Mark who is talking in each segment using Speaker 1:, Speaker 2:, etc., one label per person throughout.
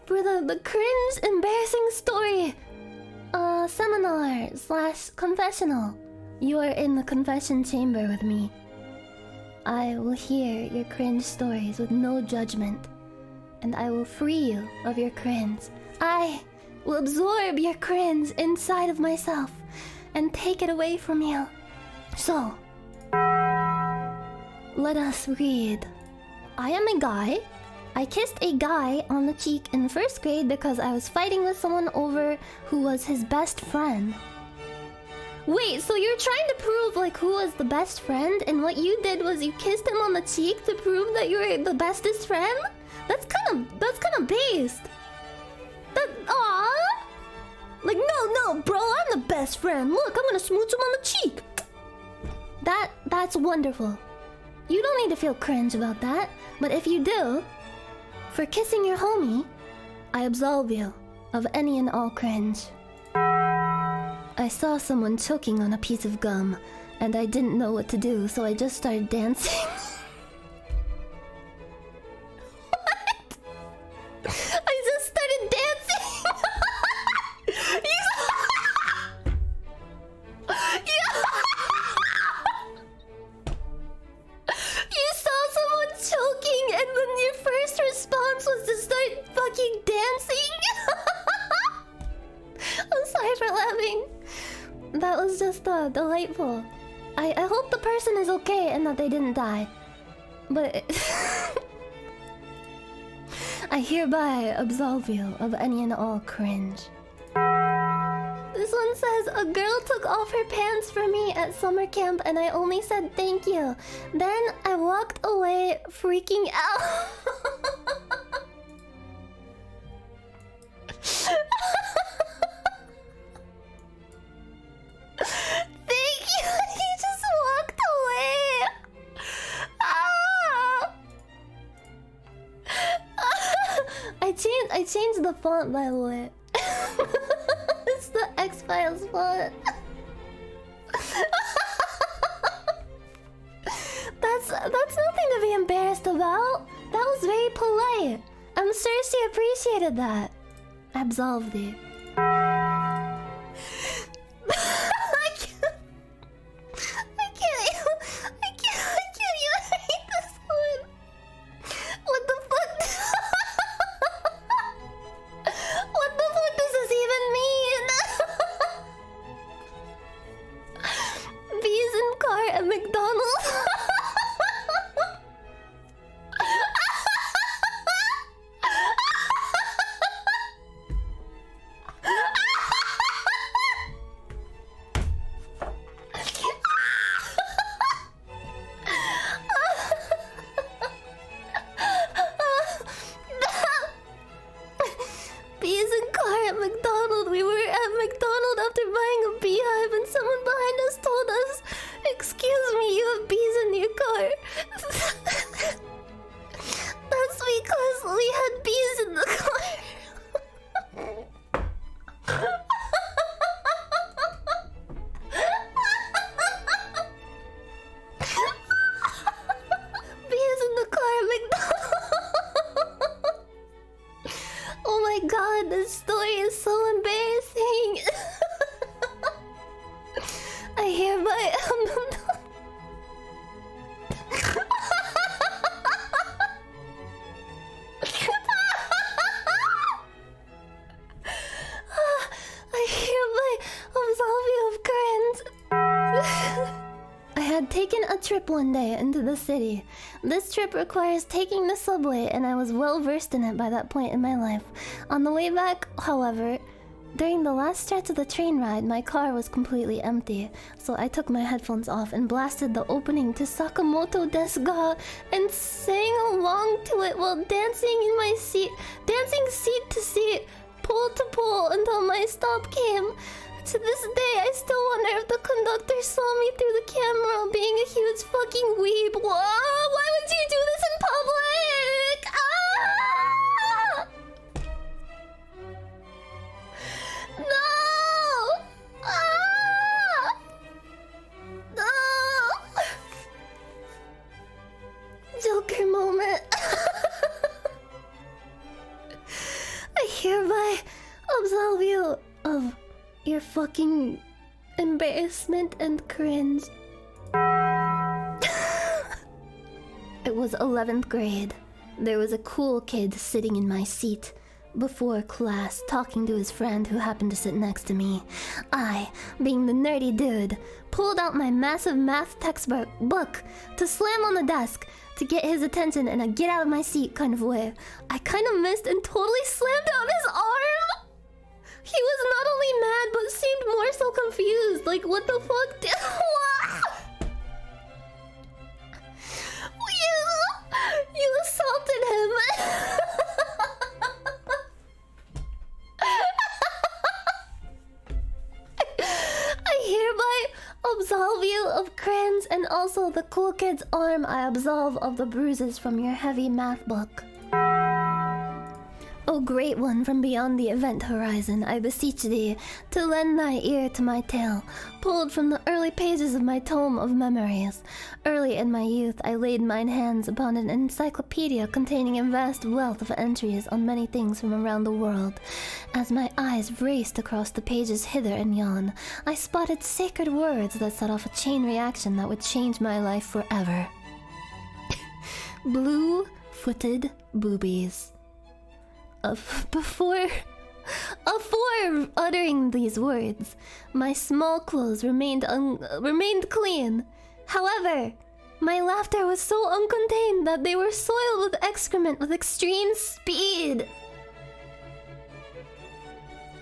Speaker 1: for the cringe embarrassing story seminar slash confessional. You are in the confession chamber with me. I will hear your cringe stories with no judgment, and I will free you of your cringe. I will absorb your cringe inside of myself and take it away from you. So, let us read. I am a guy. I kissed a guy on the cheek in first grade because I was fighting with someone over who was his best friend. Wait, so you're trying to prove like who was the best friend, and what you did was you kissed him on the cheek to prove that you were the bestest friend? That's kind of based. That like no, bro, I'm the best friend. Look, I'm gonna smooch him on the cheek. That's wonderful. You don't need to feel cringe about that, but if you do, for kissing your homie, I absolve you of any and all cringe. I saw someone choking on a piece of gum, and I didn't know what to do, so I just started dancing. What? I just started dancing! You saw someone choking, and then your first response was to start fucking dancing? I'm sorry for laughing. That was just delightful. I hope the person is okay and that they didn't die. But I hereby absolve you of any and all cringe. This one says, a girl took off her pants for me at summer camp and I only said thank you. Then I walked away freaking out. Thank you. He just walked away. I changed the font, by the way. It's the X-Files font. That's nothing to be embarrassed about. That was very polite. I'm sure she appreciated that. Absolve thee. I can't even read this one. What the fuck? What the fuck does this even mean? Bees in car at McDonald's. Bees in car at McDonald. We were at McDonald after buying a beehive and someone behind us told us, "Excuse me, you have bees in your car." That's because we had bees in the car. Bees in the car at McDonald. Oh my god, this story is so embarrassing. I hereby I hereby absolve you of cringe. I had taken a trip one day into the city. This trip requires taking the subway, and I was well versed in it by that point in my life. On the way back, however, during the last stretch of the train ride, my car was completely empty. So I took my headphones off and blasted the opening to Sakamoto Desu ga and sang along to it while dancing in my seat, dancing seat to seat, pole to pole until my stop came. To this day, I still wonder if the conductor saw me through the camera being a huge fucking weeb. Whoa, why would you do this in public? Ah! No! Ah! No! Joker moment. I absolve you of your fucking embarrassment and cringe. It was 11th grade. There was a cool kid sitting in my seat before class, talking to his friend who happened to sit next to me. I, being the nerdy dude, pulled out my massive math textbook to slam on the desk to get his attention in a get out of my seat kind of way. I kind of missed and totally slammed on his arm. He was not only mad but seemed more so confused. Like, what the fuck did... You assaulted him. I hereby absolve you of cringe, and also the cool kid's arm I absolve of the bruises from your heavy math book. O great one from beyond the event horizon, I beseech thee to lend thy ear to my tale, pulled from the early pages of my tome of memories. Early in my youth, I laid mine hands upon an encyclopedia containing a vast wealth of entries on many things from around the world. As my eyes raced across the pages hither and yon, I spotted sacred words that set off a chain reaction that would change my life forever. Blue-footed boobies. Before uttering these words, my small clothes remained clean. However, my laughter was so uncontained that they were soiled with excrement with extreme speed.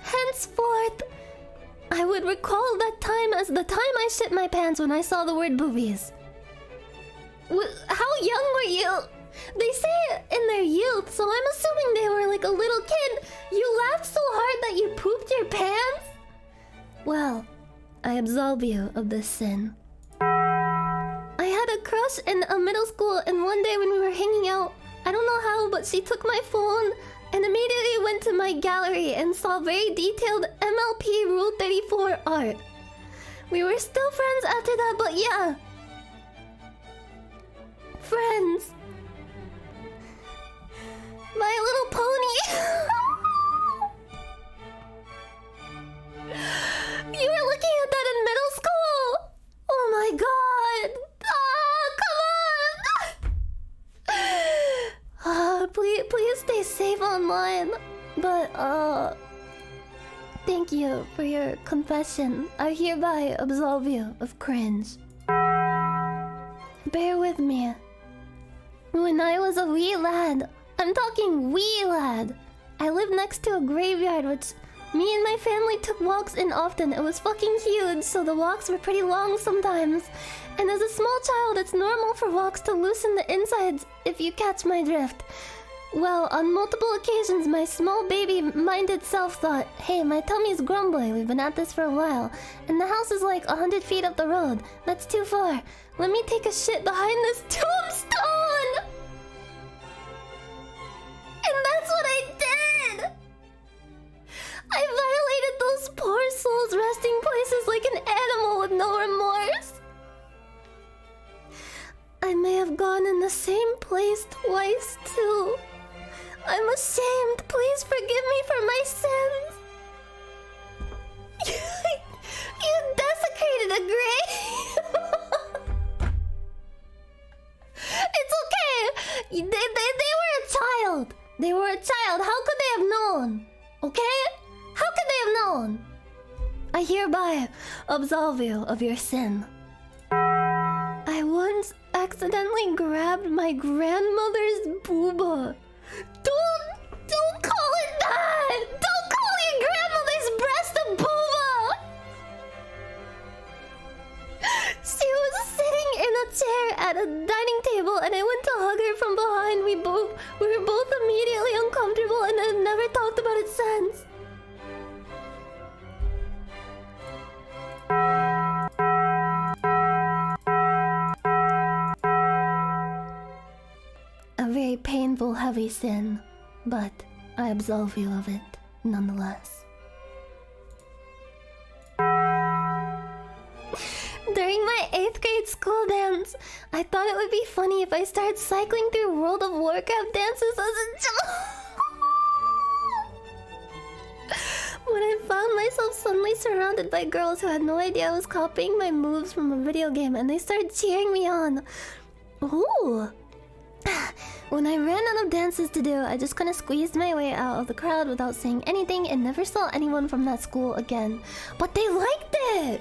Speaker 1: Henceforth, I would recall that time as the time I shit my pants when I saw the word boobies. How young were you? They say it in their youth, so I'm assuming they were like a little kid. You laughed so hard that you pooped your pants? Well, I absolve you of this sin. I had a crush in a middle school, and one day when we were hanging out, I don't know how, but she took my phone and immediately went to my gallery and saw very detailed MLP Rule 34 art. We were still friends after that, but yeah. Friends. My Little Pony. You were looking at that in middle school? Oh my god. Come on. Please stay safe online. But, thank you for your confession. I hereby absolve you of cringe. Bear with me. When I was a wee lad, I'm talking wee lad, I lived next to a graveyard which me and my family took walks in often. It was fucking huge, so the walks were pretty long sometimes. And as a small child, it's normal for walks to loosen the insides, if you catch my drift. Well, on multiple occasions, my small baby-minded self thought, hey, my tummy's grumbling, we've been at this for a while, and the house is like 100 feet up the road. That's too far. Let me take a shit behind this tombstone! And that's what I did! I violated those poor souls' resting places like an animal with no remorse. I may have gone in the same place twice, too. I'm ashamed. Please forgive me for my sins. You desecrated a grave. It's okay. They were a child. They were a child. How could they have known? Okay? How could they have known? I hereby absolve you of your sin. I once accidentally grabbed my grandmother's booba. Don't call it that! Don't call your grandmother's breast a booba! She was sitting in a chair at a dining table and I went to hug her from behind. We were both immediately uncomfortable and I've never talked about it since. A very painful, heavy sin, but I absolve you of it nonetheless. During my 8th grade school dance, I thought it would be funny if I started cycling through World of Warcraft dances as a joke. suddenly surrounded by girls who had no idea I was copying my moves from a video game, and they started cheering me on. Ooh. When I ran out of dances to do, I just kind of squeezed my way out of the crowd without saying anything and never saw anyone from that school again. But they liked it!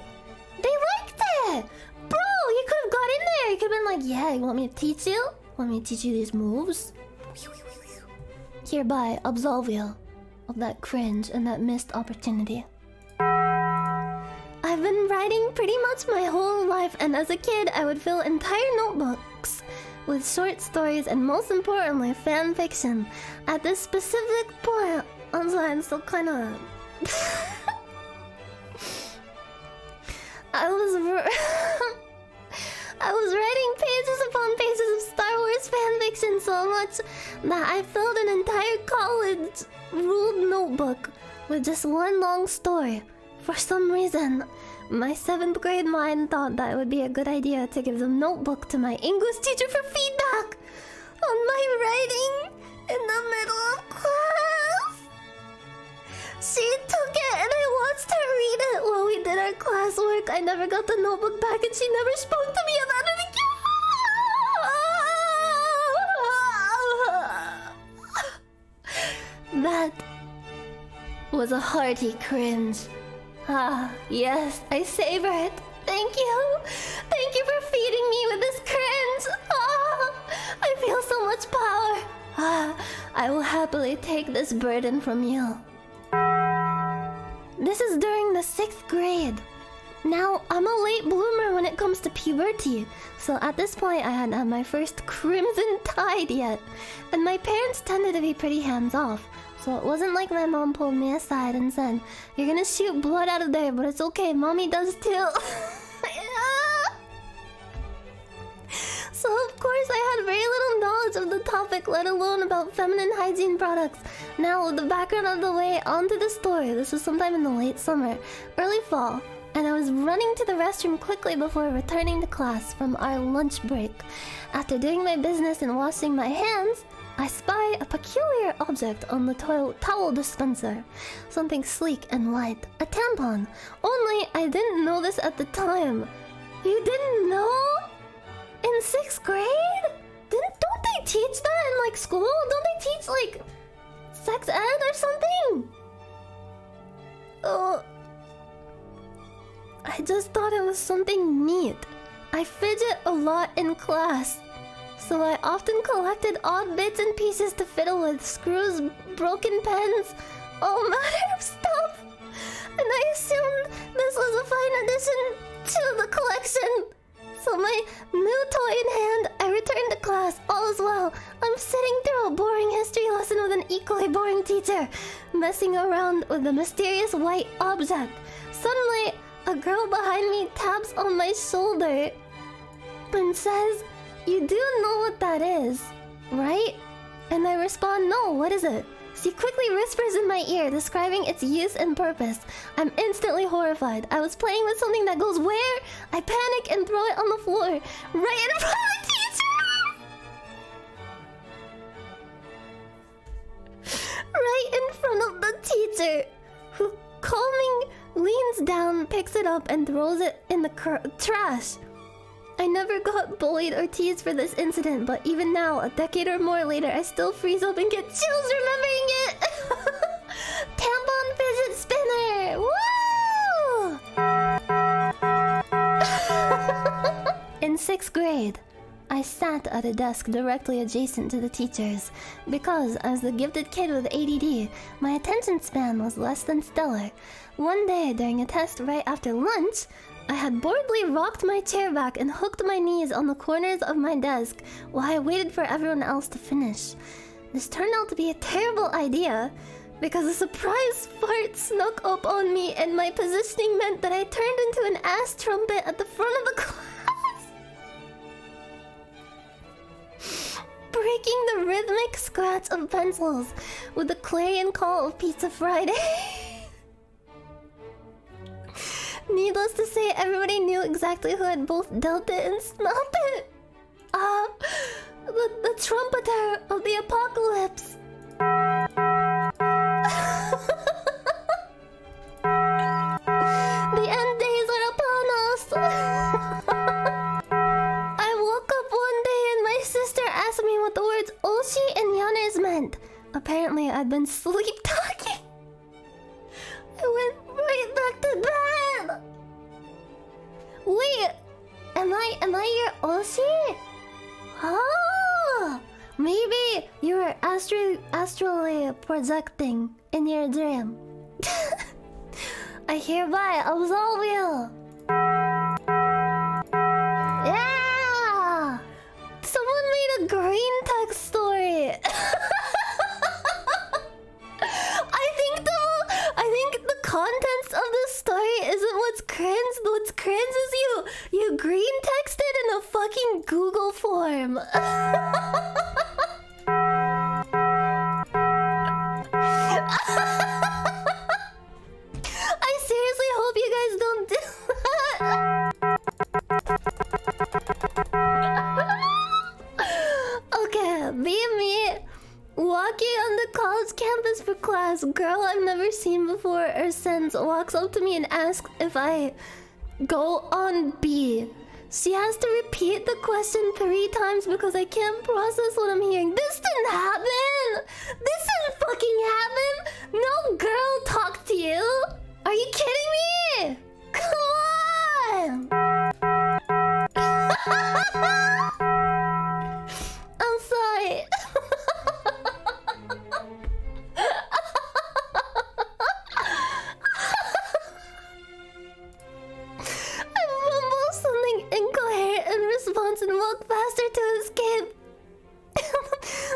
Speaker 1: They liked it! Bro, you could have got in there! You could have been like, yeah, you want me to teach you? Want me to teach you these moves? Hereby absolve you of that cringe and that missed opportunity. I've been writing pretty much my whole life, and as a kid, I would fill entire notebooks with short stories and, most importantly, fan fiction. At this specific point, I'm still kind of... I was writing pages upon pages of Star Wars fanfiction so much that I filled an entire college ruled notebook with just one long story. For some reason, my 7th grade mind thought that it would be a good idea to give the notebook to my English teacher for feedback on my writing in the middle of class. She took it and I watched her read it while we did our classwork. I never got the notebook back and she never spoke to me about it again. That was a hearty cringe. Ah, yes, I savor it. Thank you. Thank you for feeding me with this cringe. Ah, I feel so much power. Ah, I will happily take this burden from you. This is during the 6th grade. Now, I'm a late bloomer when it comes to puberty, so at this point I hadn't had my first crimson tide yet, and my parents tended to be pretty hands-off, so it wasn't like my mom pulled me aside and said, "You're gonna shoot blood out of there, but it's okay, mommy does too." So of course I had very little knowledge of the topic, let alone about feminine hygiene products. Now, with the background out of the way, onto the story. This was sometime in the late summer, early fall, and I was running to the restroom quickly before returning to class from our lunch break. After doing my business and washing my hands, I spy a peculiar object on the towel dispenser. Something sleek and light. A tampon. Only I didn't know this at the time. You didn't know? In 6th grade? Don't they teach that in like school? Don't they teach like sex ed or something? Oh, I just thought it was something neat. I fidget a lot in class, so I often collected odd bits and pieces to fiddle with, screws, broken pens, all manner of stuff. And I assumed this was a fine addition to the collection. So my new toy in hand, I returned to class. All is well. I'm sitting through a boring history lesson with an equally boring teacher, messing around with the mysterious white object. Suddenly, a girl behind me taps on my shoulder and says, "You do know what that is, right?" And I respond, "No, what is it?" She quickly whispers in my ear, describing its use and purpose. I'm instantly horrified. I was playing with something that goes where? I panic and throw it on the floor, right in front of the teacher! Right in front of the teacher, who calming leans down, picks it up, and throws it in the trash. I never got bullied or teased for this incident, but even now, a decade or more later, I still freeze up and get chills remembering it! Tampon fidget spinner! Woo! In 6th grade, I sat at a desk directly adjacent to the teacher's. Because, as the gifted kid with ADD, my attention span was less than stellar. One day, during a test right after lunch, I had boredly rocked my chair back and hooked my knees on the corners of my desk while I waited for everyone else to finish. This turned out to be a terrible idea because a surprise fart snuck up on me, and my positioning meant that I turned into an ass trumpet at the front of the class, breaking the rhythmic scratch of pencils with the clarion call of Pizza Friday. Needless to say, everybody knew exactly who had both dealt it and smelt it. The trumpeter of the apocalypse. apparently I'd been sleep talking. I went right back to bed. Wait, am I your Aussie? Oh, maybe you were astrally projecting in your dream. I hereby absolve you. Yeah! Someone made a green text story. I think the contents of the story isn't what's cringe. What's cringe is you green texted in a fucking Google form. I seriously hope you guys don't do that. Okay, be me. Walking on the college campus for class. Girl I've never seen before or since walks up to me and asks if I go on B. She has to repeat the question 3 times because I can't process what I'm hearing. This didn't happen! This didn't fucking happen! No girl talked to you! Are you kidding me? Come on! I'm sorry. I mumbled something incoherent in response and walked faster to escape.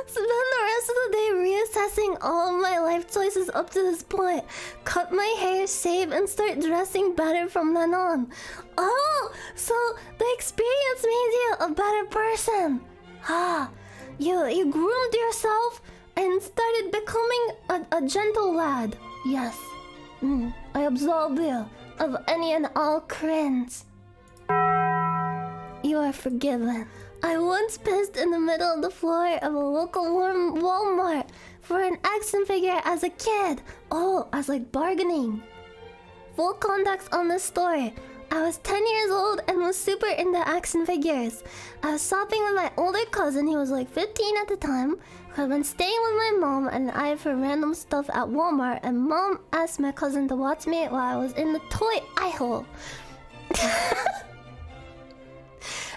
Speaker 1: Spend the rest of the day reassessing all of my life choices up to this point. Cut my hair, shave, and start dressing better from then on. Oh, so the experience made you a better person. Ah, you groomed yourself and started becoming a gentle lad. Yes. I absolve you of any and all cringe. You are forgiven. I once pissed in the middle of the floor of a local Walmart for an action figure as a kid. Oh, I was like bargaining. Full context on this story. I was 10 years old and was super into action figures. I was shopping with my older cousin, he was like 15 at the time, who had been staying with my mom and I for random stuff at Walmart, and mom asked my cousin to watch me while I was in the toy aisle.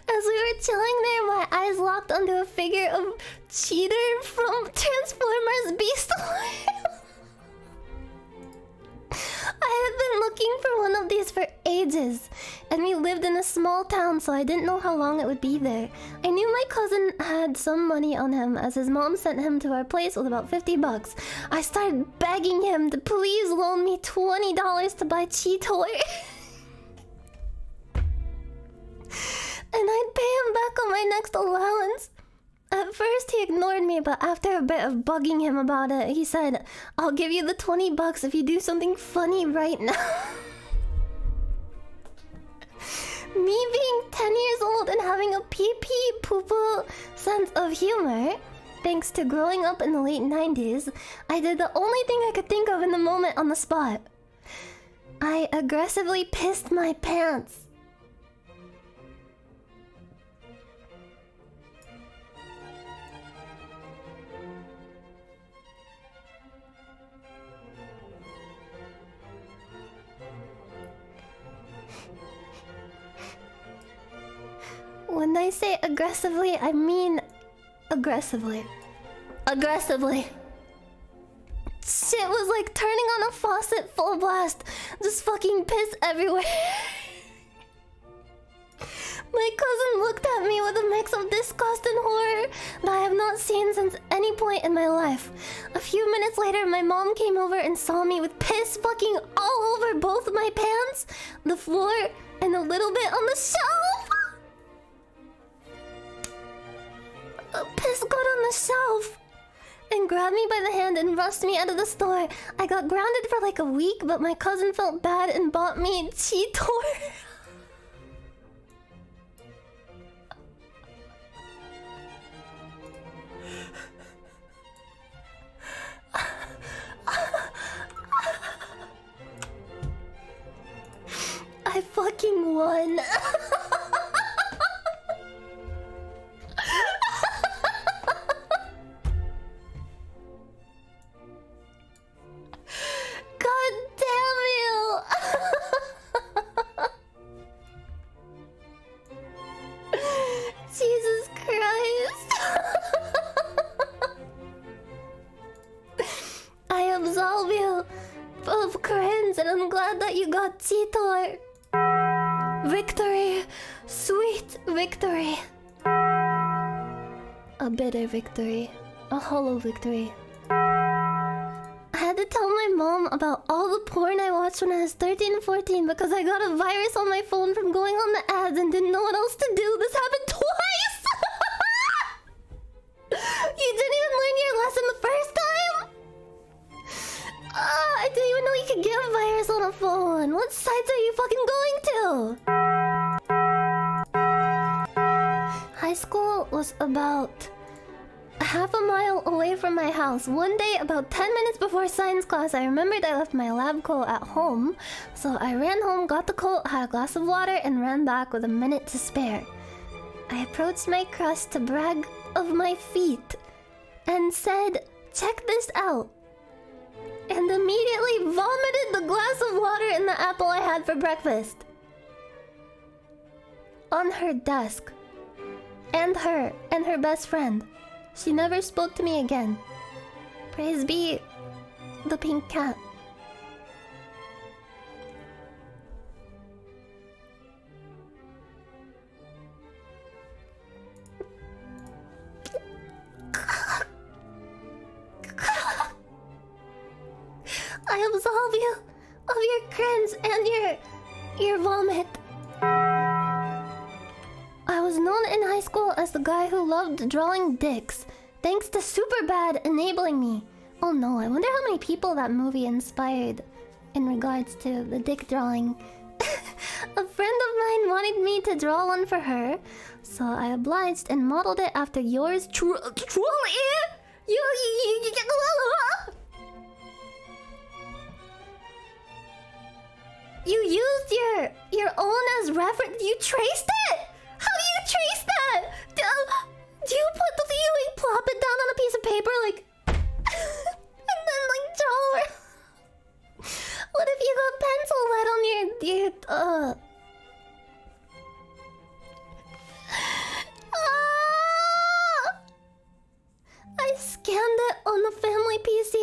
Speaker 1: As we were chilling there, my eyes locked onto a figure of Cheater from Transformers Beast Wars. I had been looking for one of these for ages, and we lived in a small town, so I didn't know how long it would be there. I knew my cousin had some money on him, as his mom sent him to our place with about $50. I started begging him to please loan me $20 to buy Cheetor. And I'd pay him back on my next allowance. At first he ignored me, but after a bit of bugging him about it, he said, I'll give you the $20 if you do something funny right now. Me being 10 years old and having a pee-pee poo-poo sense of humor, thanks to growing up in the late 90s, I did the only thing I could think of in the moment on the spot. I aggressively pissed my pants. When I say aggressively, I mean aggressively. Aggressively. Shit was like turning on a faucet full blast. Just fucking piss everywhere. My cousin looked at me with a mix of disgust and horror that I have not seen since any point in my life. A few minutes later, my mom came over and saw me with piss fucking all over both my pants, the floor, and a little bit on the shelf. Piss got on the shelf and grabbed me by the hand and rushed me out of the store. I got grounded for like a week, but my cousin felt bad and bought me Cheetor. I fucking won. absolve you of cringe, and I'm glad that you got Cheetor. Victory. Sweet victory. A bitter victory. A hollow victory. I had to tell my mom about all the porn I watched when I was 13 and 14 because I got a virus on my phone from going on the ads and didn't know what else to do. This happened twice! You didn't even learn your lesson the first time? I didn't even know you could get a virus on a phone. What sites are you fucking going to? High school was about half a mile away from my house. One day, about 10 minutes before science class, I remembered I left my lab coat at home. So I ran home, got the coat, had a glass of water, and ran back with a minute to spare. I approached my crush to brag of my feet and said, "Check this out." And immediately vomited the glass of water and the apple I had for breakfast on her desk. And her best friend. She never spoke to me again. Praise be the pink cat. I absolve you of your cringe and your vomit. I was known in high school as the guy who loved drawing dicks, thanks to Superbad enabling me. Oh no, I wonder how many people that movie inspired in regards to the dick drawing. A friend of mine wanted me to draw one for her, so I obliged and modeled it after yours truly. You used your own as reference. You traced it. How do you trace that? Do you plop it down on a piece of paper like, and then like draw? What if you got pencil lead on your I scanned it on the family PC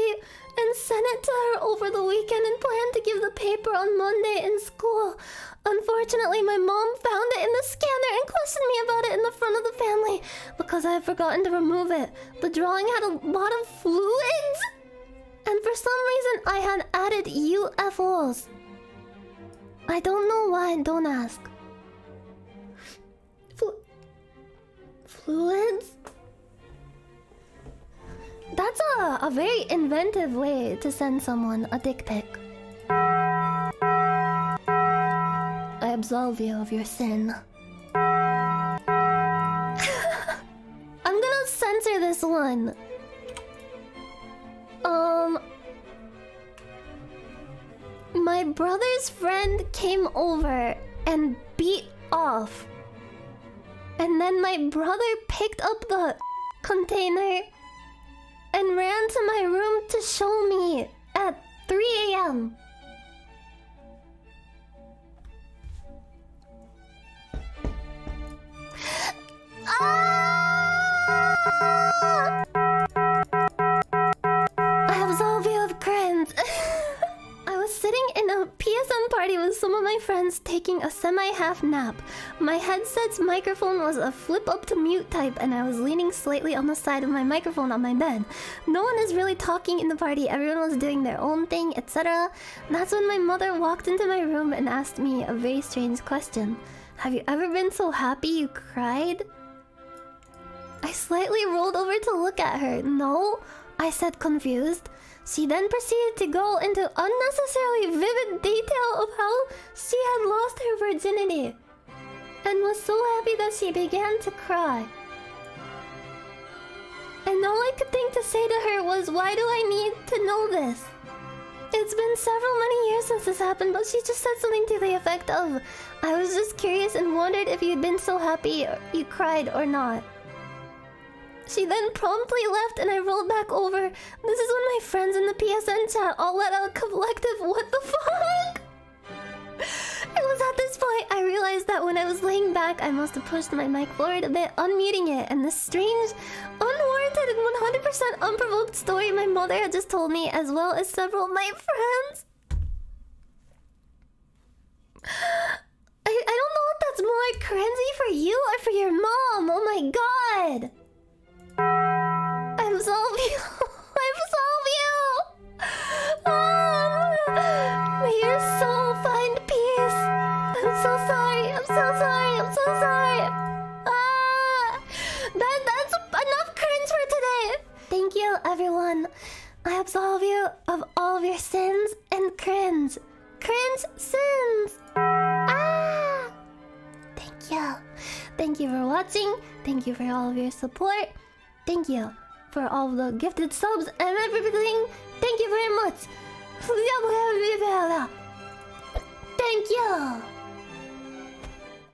Speaker 1: and sent it to her over the weekend and planned to give the paper on Monday in school. Unfortunately, my mom found it in the scanner and questioned me about it in the front of the family because I had forgotten to remove it. The drawing had a lot of fluids, and for some reason I had added UFOs. I don't know why, don't ask. Fluids? That's a very inventive way to send someone a dick pic. I absolve you of your sin. I'm gonna censor this one. My brother's friend came over and beat off. And then my brother picked up the container and ran to my room to show me at 3 a.m. I absolve you of cringe. I was sitting in a PSN party with some of my friends taking a semi-half nap. My headset's microphone was a flip up to mute type and I was leaning slightly on the side of my microphone on my bed. No one is really talking in the party, everyone was doing their own thing, etc. That's when my mother walked into my room and asked me a very strange question. Have you ever been so happy you cried? I slightly rolled over to look at her. No, I said, confused. She then proceeded to go into unnecessarily vivid detail of how she had lost her virginity and was so happy that she began to cry. And all I could think to say to her was, why do I need to know this? It's been several many years since this happened, but she just said something to the effect of, I was just curious and wondered if you'd been so happy you cried or not. She then promptly left and I rolled back over. This is when my friends in the PSN chat all let out a collective what the fuck? It was at this point I realized that when I was laying back I must have pushed my mic forward a bit, unmuting it, and this strange, unwarranted commented in 100% unprovoked story my mother had just told me, as well as several of my friends. I don't know if that's more cringy for you or for your mom. Oh my god. I absolve you. I absolve you. May your soul find peace. I'm so sorry. I'm so sorry. I'm so sorry. That's enough cringe for today. Thank you, everyone. I absolve you of all of your sins and cringe. Cringe sins. Thank you. Thank you for watching. Thank you for all of your support. Thank you for all the gifted subs and everything. Thank you very much. Thank you.